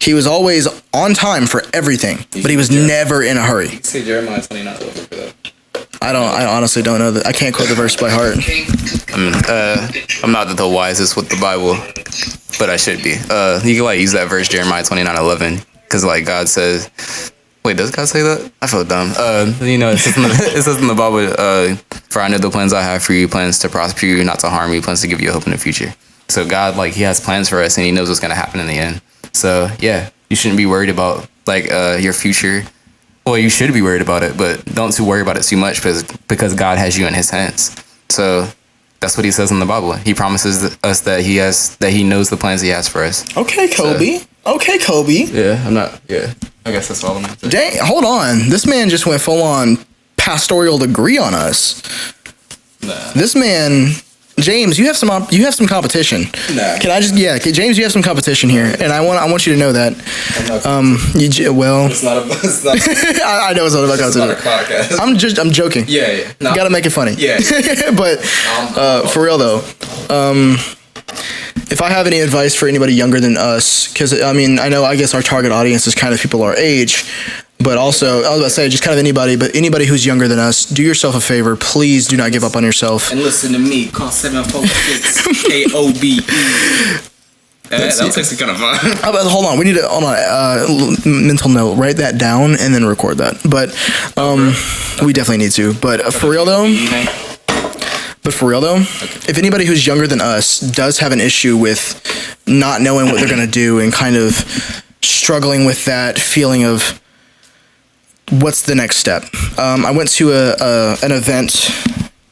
He was always on time for everything, but he was never in a hurry. You can say Jeremiah 29 over for that. I honestly don't know that. I can't quote the verse by heart. I'm not the wisest with the Bible, but I should be. You can like use that verse Jeremiah 29:11 because like God says, wait, does God say that? I feel dumb. You know, it says in the Bible, for I know the plans I have for you, plans to prosper you, not to harm you, plans to give you a hope in the future. So God, like, he has plans for us and he knows what's gonna happen in the end. So yeah, you shouldn't be worried about like your future. Well, you should be worried about it, but don't too worry about it too much because God has you in his hands. So that's what he says in the Bible. He promises us that he knows the plans he has for us. Okay, Kobe. Yeah, I guess that's all I'm saying. Dang, hold on. This man just went full on pastoral degree on us. Nah. This man, James, you have some competition. Nah. James, you have some competition here, and I want you to know that. It's not. I know it's not about competition. It's not a podcast. I'm joking. Yeah. No. You gotta make it funny. Yeah. But for real though, if I have any advice for anybody younger than us, because I guess our target audience is kind of people our age, but also I was about to say just kind of anybody who's younger than us, do yourself a favor. Please do not give up on yourself. And listen to me. Call 746 KOBE. That was actually kind of fun. Hold on, we need to mental note. Write that down and then record that. But we definitely need to. But for real though, if anybody who's younger than us does have an issue with not knowing what they're gonna do and kind of struggling with that feeling of what's the next step, I went to an event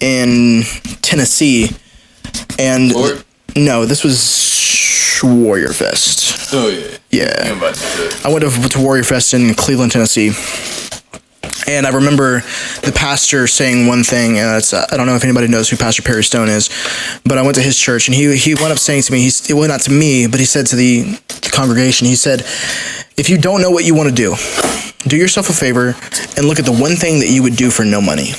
in Tennessee, and no, this was Warrior Fest. Oh yeah. Yeah. I went to Warrior Fest in Cleveland, Tennessee. And I remember the pastor saying one thing, and I don't know if anybody knows who Pastor Perry Stone is, but I went to his church, and he went up saying to me, well, not to me, but he said to the congregation, he said, if you don't know what you want to do yourself a favor and look at the one thing that you would do for no money.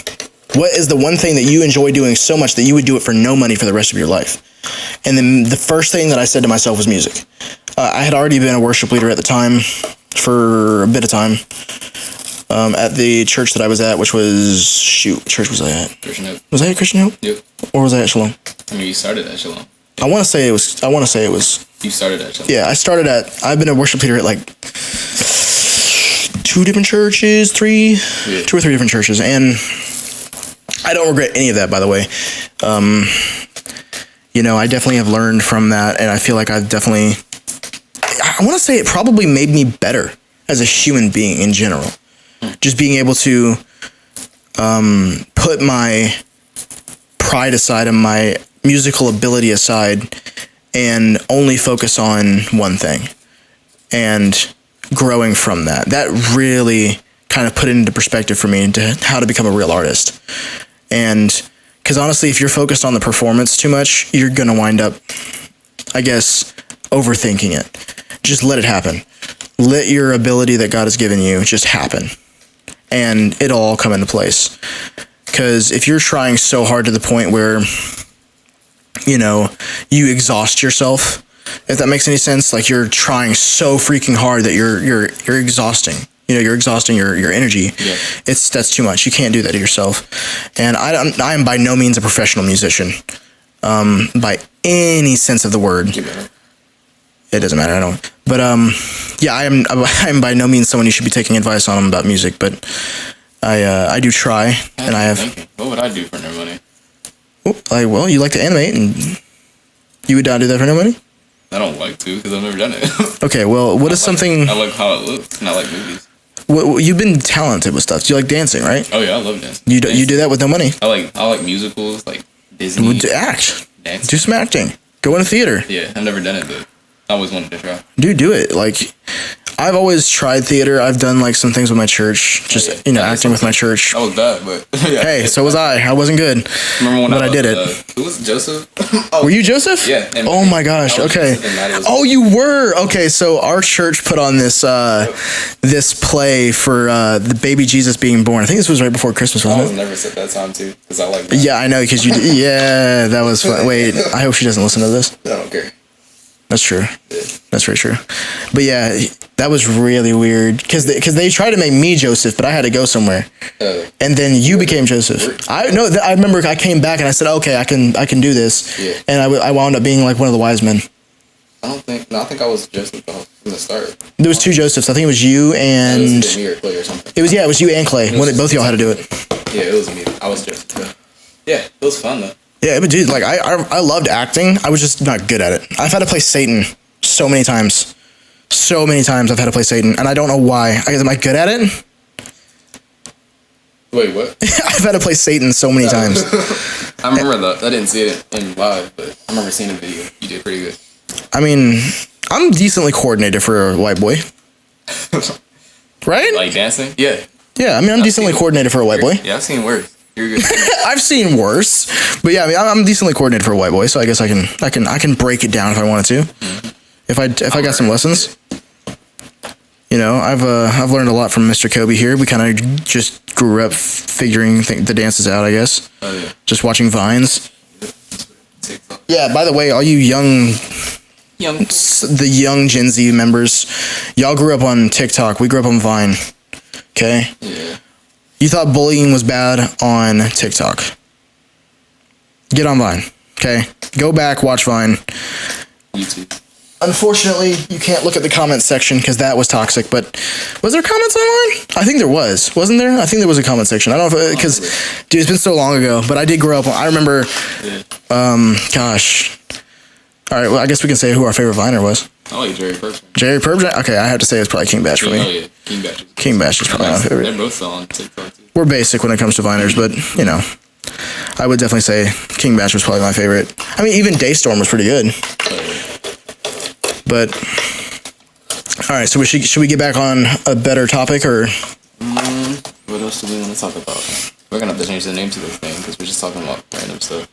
What is the one thing that you enjoy doing so much that you would do it for no money for the rest of your life? And then the first thing that I said to myself was music. I had already been a worship leader at the time for a bit of time at the church that I was at, which was, church was I at? Christian Hope. Was I at Christian Hope? Yep. Or was I at Shalom? I mean, you started at Shalom. I want to say it was. You started at Shalom. Yeah, I've been a worship leader at like two or three different churches, and I don't regret any of that, by the way. I definitely have learned from that, and I feel like I want to say it probably made me better as a human being in general. Just being able to put my pride aside and my musical ability aside and only focus on one thing and growing from that. That really kind of put it into perspective for me into how to become a real artist. And because honestly, if you're focused on the performance too much, you're going to wind up, I guess, overthinking it. Just let it happen. Let your ability that God has given you just happen. And it'll all come into place. Because if you're trying so hard to the point where, you exhaust yourself, if that makes any sense, like you're trying so freaking hard that you're exhausting. You're exhausting your energy. Yeah. That's too much. You can't do that to yourself. And I am by no means a professional musician, by any sense of the word. It doesn't matter. I don't. But I am by no means someone you should be taking advice on about music. But I do try, and I have. What would I do for no money? Well, you like to animate, and you would not do that for no money. I don't like to because I've never done it. Okay, well, what is something? I like how it looks, and I like movies. Well, you've been talented with stuff. You like dancing, right? Oh yeah, I love dancing. You do that with no money. I like musicals, like Disney. Act. Dancing. Do some acting. Go in a theater. Yeah, I've never done it, but I always wanted to try. Dude, do it. Like, I've always tried theater. I've done like some things with my church. Just acting with my church. That was bad, but yeah. Hey, so was I. I wasn't good. Remember when I did it? Who was Joseph? Were you Joseph? Yeah. Oh my gosh. Okay. Oh, you were. Okay, so our church put on this this play for the baby Jesus being born. I think this was right before Christmas, wasn't it? I was nervous at that time too, because I like that. Yeah, I know, because you. Yeah, that was fun. Wait, I hope she doesn't listen to this. I don't care. That's true. Yeah. That's very true. But yeah, that was really weird because they tried to make me Joseph, but I had to go somewhere, and then you became Joseph. I remember I came back and I said, okay, I can do this, yeah. And I wound up being like one of the wise men. I think I was Joseph from the start. There was two Josephs. I think it was you and it was me or Clay or something. It was you and Clay. Both of y'all had to do it. Yeah, it was me. I was Joseph. Yeah, it was fun though. Yeah, but dude, like I loved acting. I was just not good at it. I've had to play Satan so many times. So many times I've had to play Satan, and I don't know why. Am I good at it? Wait, what? I've had to play Satan so many times. I remember that. I didn't see it in live, but I remember seeing the video. You did pretty good. I mean, I'm decently coordinated for a white boy. Right? Like dancing? Yeah. Yeah, I mean, I'm decently coordinated for a white boy. Yeah, I've seen worse. You're good. I've seen worse, but yeah, I mean, I'm decently coordinated for a white boy, so I guess I can break it down if I wanted to. Mm-hmm. If I got some lessons, I've learned a lot from Mr. Kobe here. We kind of just grew up figuring the dances out, I guess. Oh yeah. Just watching Vines. TikTok. Yeah, by the way, all you the young Gen Z members, y'all grew up on TikTok. We grew up on Vine. Okay? Yeah. You thought bullying was bad on TikTok. Get on Vine. Okay? Go back, watch Vine. YouTube. Unfortunately, you can't look at the comments section because that was toxic, but was there comments online? I think there was. Wasn't there? I think there was a comment section. I don't know if because, dude, it's been so long ago, but I did grow up on, I remember, gosh. All right, well, I guess we can say who our favorite Viner was. I like Jerry Purge. Jerry Purge? Okay, I have to say it's probably King Bash for me. Oh, yeah. King Bash. King Bash is probably my favorite. They're both on TikTok, too. We're basic when it comes to Viners, but, you know, I would definitely say King Bash was probably my favorite. I mean, even Daystorm was pretty good. But, all right, so should we get back on a better topic, or? What else do we want to talk about? We're going to have to change the name to this thing, because we're just talking about random stuff.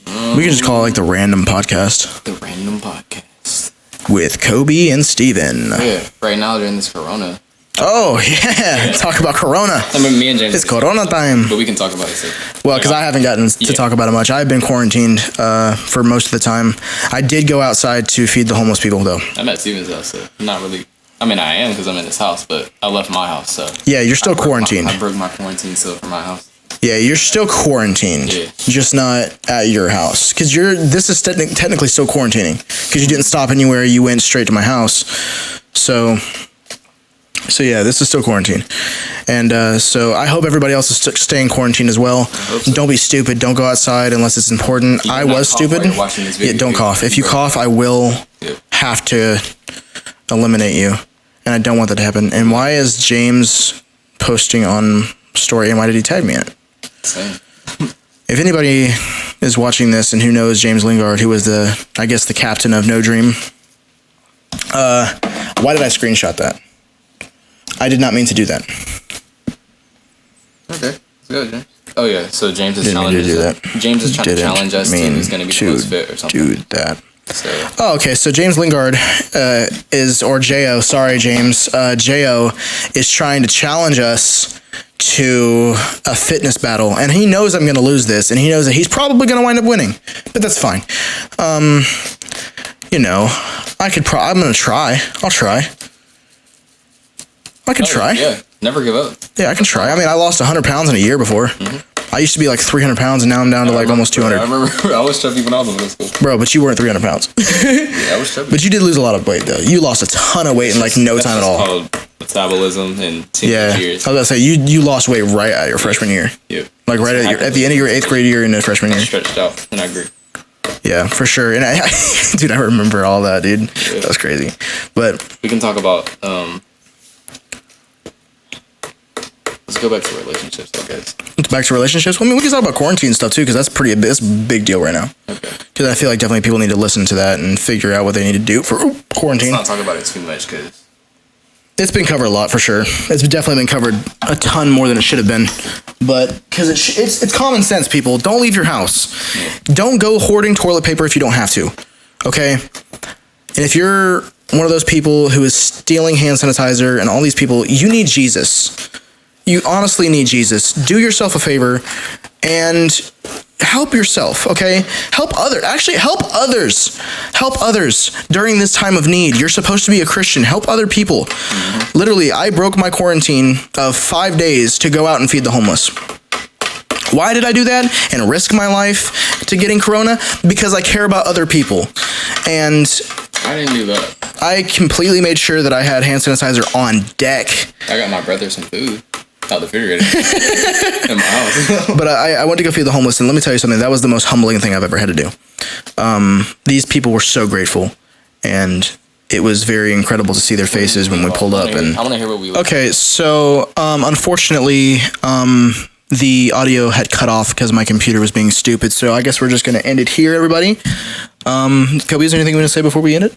We can just call it like the Random Podcast. The Random Podcast. With Kobe and Steven. Yeah, right now during this Corona. Oh, yeah. Talk about Corona. I mean, me and James. It's Corona time. But we can talk about it too. Well, because I haven't gotten to talk about it much. I've been quarantined for most of the time. I did go outside to feed the homeless people, though. I'm at Steven's house, so not really. I mean, I am because I'm in his house, but I left my house, so. Yeah, you're still quarantined. I broke my quarantine seal for my house. Yeah, you're still quarantined. Yeah. Just not at your house. Because this is technically still quarantining. Because you didn't stop anywhere. You went straight to my house. So yeah, this is still quarantine. And so I hope everybody else is staying quarantined as well. So. Don't be stupid. Don't go outside unless it's important. I was stupid. Yeah, don't cough. If you cough, I will have to eliminate you. And I don't want that to happen. And why is James posting on story, and why did he tag me in it? Same. If anybody is watching this and who knows James Lingard, who was the captain of NoDream, why did I screenshot that? I did not mean to do that. Okay, let's go, James. Oh yeah, so James is trying to challenge us to who's going to be the most fit or something. Do that. So. Oh, okay. So James Lingard Jo. Sorry, James. Jo is trying to challenge us to a fitness battle, and he knows I'm going to lose this, and he knows that he's probably going to wind up winning, but that's fine. You know, I'm going to try. I'll try. I can try. Yeah, never give up. Yeah, I can try. I mean, I lost 100 pounds in a year before. Mm-hmm. I used to be like 300 pounds, and now I'm down to like almost 200. I remember I was chubby when I was in middle school. Bro, but you weren't 300 pounds. Yeah, I was chubby. But you did lose a lot of weight, though. You lost a ton of weight in like no time at all. Called metabolism and teenage years. I was going to say, you lost weight right at your freshman year. Yeah. Like right at the end of your 8th grade year in the freshman year. I stretched out, and I grew. Yeah, for sure. And dude, I remember all that, dude. Yeah. That was crazy. But we can talk about let's go back to relationships, I guess. Back to relationships? I mean, we can talk about quarantine stuff, too, because that's a big deal right now. Okay. Because I feel like definitely people need to listen to that and figure out what they need to do for quarantine. Let's not talk about it too much, because it's been covered a lot, for sure. It's definitely been covered a ton more than it should have been. But, because it's common sense, people. Don't leave your house. Don't go hoarding toilet paper if you don't have to. Okay? And if you're one of those people who is stealing hand sanitizer and all these people, you need Jesus. You honestly need Jesus. Do yourself a favor and help yourself, okay? Help others. Actually, help others. Help others during this time of need. You're supposed to be a Christian. Help other people. Mm-hmm. Literally, I broke my quarantine of 5 days to go out and feed the homeless. Why did I do that and risk my life to getting corona? Because I care about other people. And I didn't do that. I completely made sure that I had hand sanitizer on deck. I got my brother some food out the refrigerator in my house. But I went to go feed the homeless, and let me tell you something. That was the most humbling thing I've ever had to do. These people were so grateful, and it was very incredible to see their faces when we pulled up. And I want to hear what we. Okay, so unfortunately, the audio had cut off because my computer was being stupid. So I guess we're just gonna end it here, everybody. Kobe, is there anything you want to say before we end it?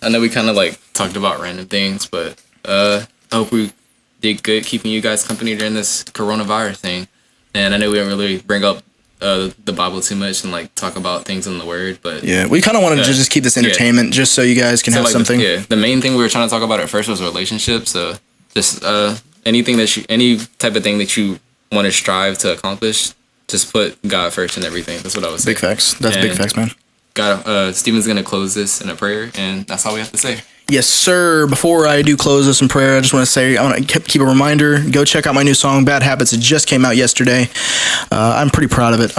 I know we kind of like talked about random things, but I hope we did good keeping you guys company during this coronavirus thing. And I know we didn't really bring up the Bible too much and like talk about things in the Word, but yeah, we kind of wanted to just keep this entertainment, just so you guys can have something. The main thing we were trying to talk about at first was relationships. So just any type of thing that you want to strive to accomplish, just put God first in everything. That's what I would say. Big facts. That's big facts, man. God, Stephen's gonna close this in a prayer, and that's all we have to say. Yes, sir. Before I do close this in prayer, I just want to say, I want to keep a reminder. Go check out my new song, Bad Habits. It just came out yesterday. I'm pretty proud of it.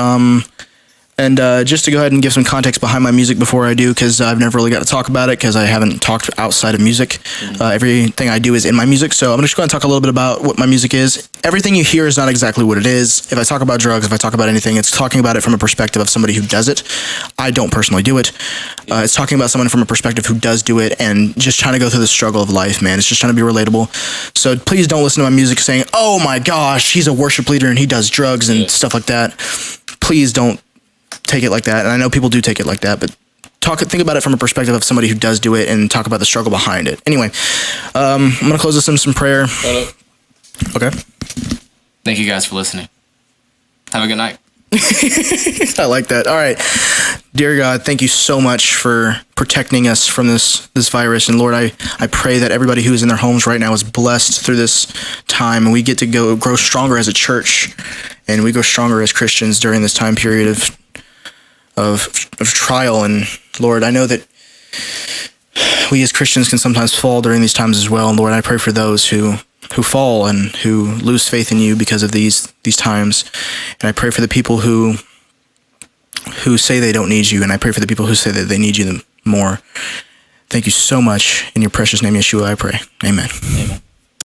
And just to go ahead and give some context behind my music before I do, because I've never really got to talk about it, because I haven't talked outside of music. Everything I do is in my music, so I'm just going to talk a little bit about what my music is. Everything you hear is not exactly what it is. If I talk about drugs, if I talk about anything, it's talking about it from a perspective of somebody who does it. I don't personally do it. It's talking about someone from a perspective who does do it and just trying to go through the struggle of life, man. It's just trying to be relatable. So please don't listen to my music saying, oh my gosh, he's a worship leader and he does drugs and stuff like that. Please don't take it like that. And I know people do take it like that, but think about it from a perspective of somebody who does do it and talk about the struggle behind it. Anyway, I'm going to close this in some prayer. Okay. Thank you guys for listening. Have a good night. I like that. All right. Dear God, thank you so much for protecting us from this virus. And Lord, I pray that everybody who is in their homes right now is blessed through this time, and we get to grow stronger as a church, and we go stronger as Christians during this time period of trial. And Lord, I know that we as Christians can sometimes fall during these times as well. And Lord, I pray for those who fall and who lose faith in you because of these times. And I pray for the people who say they don't need you, and I pray for the people who say that they need you more. Thank you so much. In your precious name, Yeshua, I pray. Amen. Amen.